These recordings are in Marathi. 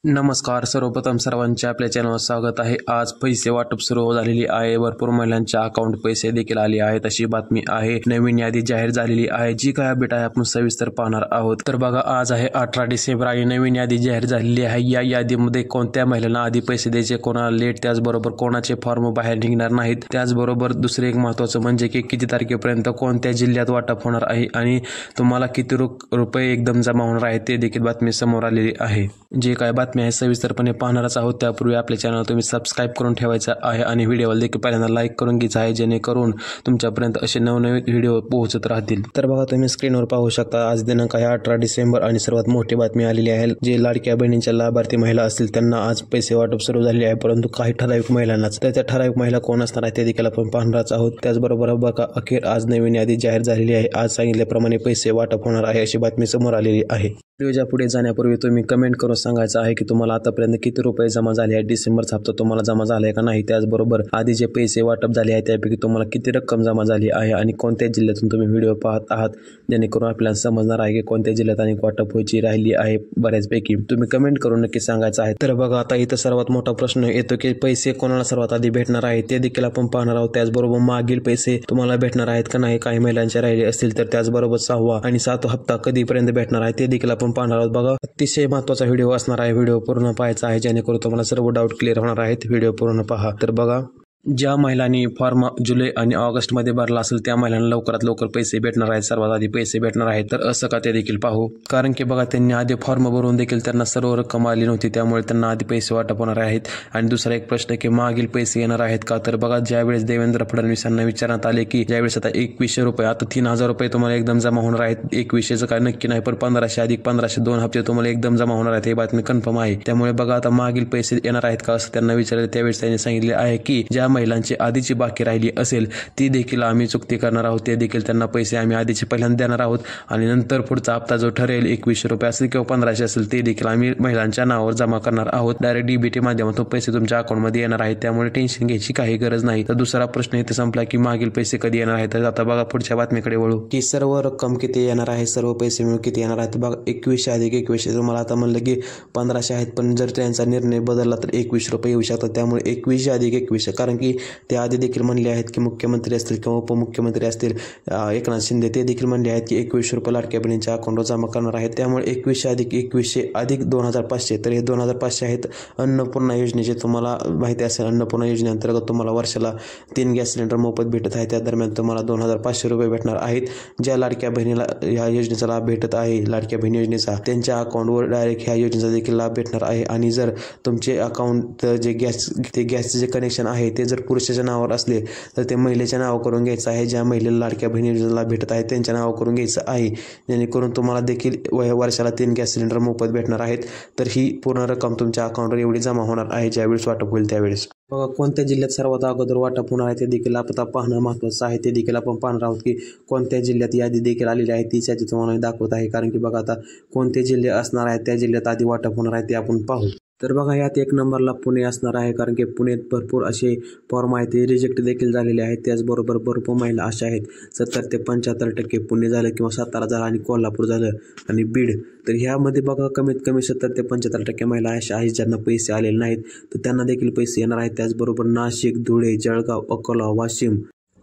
नमस्कार. सर्वप्रथम सर्वांचे आपल्या चॅनलवर स्वागत आहे. आज पैसे वाटप सुरू झालेली आहे. भरपूर महिलांच्या अकाउंट पैसे देखील आले आहेत अशी बातमी आहे. नवीन यादी जाहीर झालेली आहे. जी काय अपडेट आहे आपण सविस्तर पाहणार आहोत. तर बघा, आज आहे 18 डिसेंबर आणि नवीन यादी जाहीर झालेली आहे. या यादीमध्ये कोणत्या महिलांना आधी पैसे द्यायचे, कोणाला लेट, त्याचबरोबर कोणाचे फॉर्म बाहेर निघणार नाहीत. त्याचबरोबर दुसरे एक महत्त्वाचं म्हणजे की किती तारखेपर्यंत कोणत्या जिल्ह्यात वाटप होणार आहे आणि तुम्हाला किती रुपये एकदम जमा होणार आहे ते देखील बातमी समोर आलेली आहे. जे काय बातमी आहे सविस्तरपणे पाहणारच आहोत. त्यापूर्वी आपल्या चॅनल तुम्ही सबस्क्राईब करून ठेवायचं आहे आणि व्हिडिओला देखील पहिल्यांदा लाईक करून घ्यायचं आहे, जेणेकरून तुमच्यापर्यंत असे नवनवीन व्हिडिओ पोहोचत राहतील. तर बघा, तुम्ही स्क्रीनवर पाहू शकता आज दिनांक आहे 18 डिसेंबर आणि सर्वात मोठी बातमी आलेली आहे. जे लाडक्या बहिणींच्या लाभार्थी महिला असतील त्यांना आज पैसे वाटप सुरू झाले आहे, परंतु काही ठराविक महिलांनाच. तर त्या ठराविक महिला कोण असणार आहे ते देखील आपण पाहणारच आहोत. त्याचबरोबर बघा, अखेर आज नवीन यादी जाहीर झालेली आहे. आज सांगितल्याप्रमाणे पैसे वाटप होणार आहे अशी बातमी समोर आलेली आहे. व्हिडिओच्या पुढे जाण्यापूर्वी तुम्ही कमेंट करून सांगायचं आहे की तुम्हाला आतापर्यंत किती रुपये जमा झाले आहेत, डिसेंबरचा हप्ता तुम्हाला जमा झाला आहे का नाही. त्याचबरोबर आधी जे पैसे वाटप झाले आहे त्यापैकी तुम्हाला किती रक्कम जमा झाली आहे आणि कोणत्या जिल्ह्यातून तुम्ही व्हिडिओ पाहत आहात, जेणेकरून आपल्याला समजणार आहे की कोणत्या जिल्ह्यात आणि वाटप व्हायची राहिली आहे. बऱ्याचपैकी तुम्ही कमेंट करून नक्की सांगायचं आहे. तर बघा, आता इथं सर्वात मोठा प्रश्न येतो की पैसे कोणाला सर्वात आधी भेटणार आहे ते देखील आपण पाहणार आहोत. त्याचबरोबर मागील पैसे तुम्हाला भेटणार आहेत का नाही, काही महिलांचे राहिले असतील तर. त्याचबरोबर 6वा आणि 7वा हप्ता कधीपर्यंत भेटणार आहे ते देखील आपण पाहणार आहोत. बघा, अतिशय महत्त्वाचा व्हिडिओ असणार आहे. व्हिडिओ पूर्ण पाहायचा आहे, जेणेकरून तुम्हाला सर्व डाऊट क्लिअर होणार आहेत. व्हिडिओ पूर्ण पहा. तर बघा, ज्या महिलांनी फॉर्म जुलै आणि ऑगस्टमध्ये भरला असेल त्या महिलांना लवकरात लवकर पैसे भेटणार आहेत, सर्वात आधी पैसे भेटणार आहेत. तर असं का ते देखील पाहू, कारण की बघा, त्यांनी आधी फॉर्म भरून देखील त्यांना सर्व रक्कम आली नव्हती, त्यामुळे त्यांना आधी पैसे वाटप होणार आहेत. आणि दुसरा एक प्रश्न की मागील पैसे येणार आहेत का. तर बघा, ज्यावेळेस देवेंद्र फडणवीसांना विचारण्यात आले की ज्यावेळेस आता 2100 रुपये, आता 3000 रुपये तुम्हाला एकदम जमा होणार आहेत. 2100चं काय नक्की नाही, पण 1500 अधिक 1500 2 हप्ते तुम्हाला एकदम जमा होणार आहेत, हे बातमी कन्फर्म आहे. त्यामुळे बघा, आता मागील पैसे येणार आहेत का असं त्यांना विचारले. त्यावेळेस त्यांनी सांगितले आहे की ज्या महिलांची आधीची बाकी राहिली असेल ती देखील आम्ही चुकती करणार आहोत, ते देखील त्यांना पैसे आम्ही आधीचे पहिल्यांदा देणार आहोत आणि नंतर पुढचा हप्ता जो ठरेल 2100 रुपये असेल किंवा 1500 असेल ते देखील आम्ही महिलांच्या नावावर जमा करणार आहोत. डायरेक्ट डीबीटी माध्यमातून पैसे तुमच्या अकाउंटमध्ये येणार आहेत, त्यामुळे टेन्शन घ्यायची काही गरज नाही. तर दुसरा प्रश्न इथे संपला की मागील पैसे कधी येणार आहेत. तर आता बघा, पुढच्या बातमीकडे वळू की सर्व रक्कम किती येणार आहे, सर्व पैसे मिळून किती येणार आहेत. बघा, 2100 अधिक 2100 तुम्हाला आता म्हणलं की 1500 आहेत, पण जर त्यांचा निर्णय बदलला तर 2100 रुपये येऊ शकतात. त्यामुळे 2100 अधिक 2100, कारण की ते आधी देखील म्हणले आहेत की मुख्यमंत्री असतील किंवा उपमुख्यमंत्री असतील एकनाथ शिंदे, ते देखील म्हणले आहेत की 2100 रुपये लाडक्या बहिणींच्या अकाउंटवर जमा करणार आहेत. त्यामुळे 2100 अधिक 2100 अधिक 2500, तर हे 2500 आहेत अन्नपूर्णा योजनेचे. तुम्हाला माहिती असेल, अन्नपूर्णा योजनेअंतर्गत तुम्हाला वर्षाला 3 गॅस सिलेंडर मोफत भेटत आहे. त्या दरम्यान तुम्हाला 2500 रुपये भेटणार आहेत. ज्या लाडक्या बहिणीला ह्या योजनेचा लाभ भेटत आहे, लाडक्या बहिणी योजनेचा, त्यांच्या अकाउंटवर डायरेक्ट ह्या योजनेचा देखील लाभ भेटणार आहे. आणि जर तुमचे अकाउंट जे गॅसचे जे कनेक्शन आहे ते जर पुरुषाच्या नावावर असले तर ते महिलेच्या नाव करून घ्यायचं आहे. ज्या महिलेला लाडक्या बहिणी योजनेला भेटत आहे त्यांच्या नाव करून घ्यायचं आहे, जेणेकरून तुम्हाला देखील वर्षाला 3 गॅस सिलेंडर मोफत भेटणार आहेत. तर ही पूर्ण रक्कम तुमच्या अकाउंटवर एवढी जमा होणार आहे ज्यावेळेस वाटप होईल त्यावेळेस. बघा, कोणत्या जिल्ह्यात सर्वात अगोदर वाटप होणार आहे ते देखील आता पाहणं महत्त्वाचं आहे. ते देखील आपण पाहणार आहोत की कोणत्या जिल्ह्यात यादी देखील आलेली आहे, तीच यादी तुम्हाला दाखवत आहे. कारण की बघा, आता कोणते जिल्हे असणार आहेत त्या जिल्ह्यात आधी वाटप होणार आहे ते आपण पाहू. तर बघा, यात 1 नंबरला पुणे असणार आहे, कारण की पुण्यात भरपूर असे फॉर्म आहेत ते रिजेक्ट देखील झालेले आहेत. त्याचबरोबर भरपूर महिला अशा आहेत 70 ते 75% पुणे झालं किंवा सातारा झालं आणि कोल्हापूर झालं आणि बीड. तर ह्यामध्ये बघा, कमीत कमी 70 ते 75% महिला अशा आहेत ज्यांना पैसे आलेले नाहीत, तर त्यांना देखील पैसे येणार आहेत. त्याचबरोबर नाशिक, धुळे, जळगाव, अकोला, वाशिम,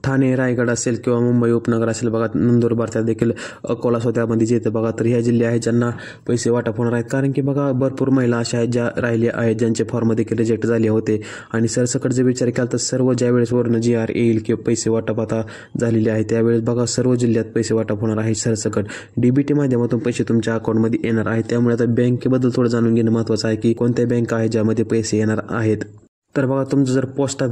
ठाणे, रायगड असेल किंवा मुंबई उपनगर असेल, बघा नंदुरबार, त्या देखील अकोला स्वतःमध्ये येते बघा. तर ह्या जिल्हे आहेत ज्यांना पैसे वाटप होणार आहेत, कारण की बघा भरपूर महिला अशा आहेत ज्या राहिल्या आहेत ज्यांचे फॉर्म देखील रिजेक्ट झाले होते. आणि सरसकट जर विचार केला तर सर्व ज्यावेळेस वरून GR येईल किंवा पैसे वाटप आता झालेले आहे त्यावेळेस बघा सर्व जिल्ह्यात पैसे वाटप होणार आहे. सरसकट डीबीटी माध्यमातून पैसे तुमच्या अकाउंटमध्ये येणार आहेत. त्यामुळे आता बँकेबद्दल थोडं जाणून घेणं महत्त्वाचं आहे की कोणत्या बँका आहेत ज्यामध्ये पैसे येणार आहेत. तर बघा, तुमचं जर पोस्ट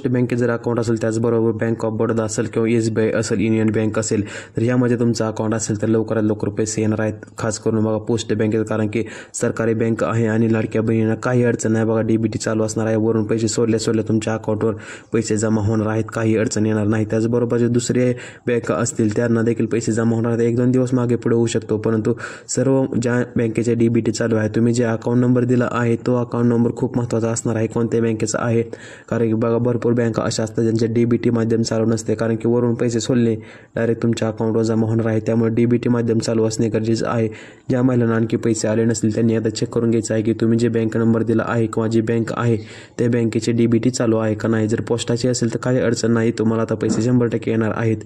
बँकेत जर अकाउंट असेल, त्याचबरोबर बँक ऑफ बडोदा असेल किंवा SBI असेल, युनियन बँक असेल, तर यामध्ये तुमचं अकाउंट असेल तर लवकरात लवकर पैसे येणार आहेत. खास करून बघा पोस्ट बँकेत, कारण की सरकारी बँक आहे आणि लाडक्या बहिणींना काही अडचण नाही. बघा, डीबीटी चालू असणार आहे, वरून पैसे सोडल्या तुमच्या अकाउंटवर पैसे जमा होणार आहेत, काही अडचण येणार नाही. त्याचबरोबर जे दुसरे बँका असतील त्यांना देखील पैसे जमा होणार आहेत. 1-2 दिवस मागे पुढे होऊ शकतो, परंतु सर्व ज्या बँकेचे डीबीटी चालू आहे, तुम्ही जे अकाउंट नंबर दिला आहे तो अकाउंट नंबर खूप महत्त्वाचा असणार आहे. कोणत्या बँकेचा आहे, कारण की बघा भरपूर बँका अशा असतात ज्यांचे DBT माध्यम चालू नसते, कारण की वरून पैसे सोडले डायरेक्ट तुमच्या अकाउंटवर जमा होणार आहे. त्यामुळे DBT माध्यम चालू असणे गरजेचं आहे. ज्या महिलांना आणखी पैसे आले नसतील त्यांनी आता चेक करून घ्यायचं आहे की तुम्ही जे बँक नंबर दिला आहे किंवा जी बँक आहे त्या बँकेचे DBT चालू आहे का नाही. जर पोस्टाची असेल तर काही अडचण नाही, तुम्हाला आता पैसे 100% येणार आहेत.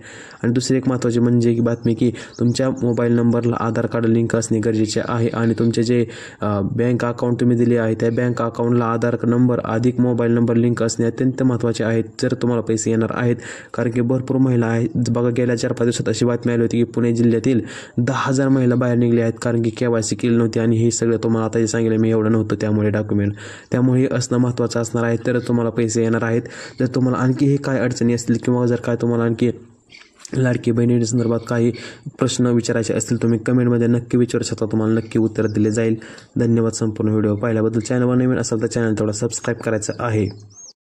आणि दुसरी एक महत्त्वाची म्हणजे की बातमी की तुमच्या मोबाईल नंबरला आधार कार्ड लिंक असणे गरजेचे आहे आणि तुमचे जे बँक अकाउंट तुम्ही दिले आहे त्या बँक अकाउंटला आधार नंबर अधिक मोबाईल नंबर लिंक असणे अत्यंत महत्त्वाचे आहेत जर तुम्हाला पैसे येणार आहेत. कारण की भरपूर महिला आहेत बघा, गेल्या 4-5 दिवसात अशी बातमी आली होती की पुणे जिल्ह्यातील 10,000 महिला बाहेर निघल्या आहेत, कारण की KYC केली नव्हती. आणि हे सगळं तुम्हाला आता जे सांगितलं मी एवढं नव्हतं त्यामुळे डॉक्युमेंट, त्यामुळे हे असणं महत्त्वाचं असणार आहे तर तुम्हाला पैसे येणार आहेत. जर तुम्हाला आणखी हे काय अडचणी असतील किंवा जर काय तुम्हाला आणखी लाडकी बहिणी संदर्भात काही प्रश्न विचारायचे असतील तुम्ही कमेंटमध्ये नक्की विचारू शकता, तुम्हाला नक्की उत्तर दिले जाईल. धन्यवाद. संपूर्ण व्हिडिओ पाहिल्याबद्दल. चॅनलवर नवीन असाल तर चॅनल तेवढा सबस्क्राईब करायचं आहे.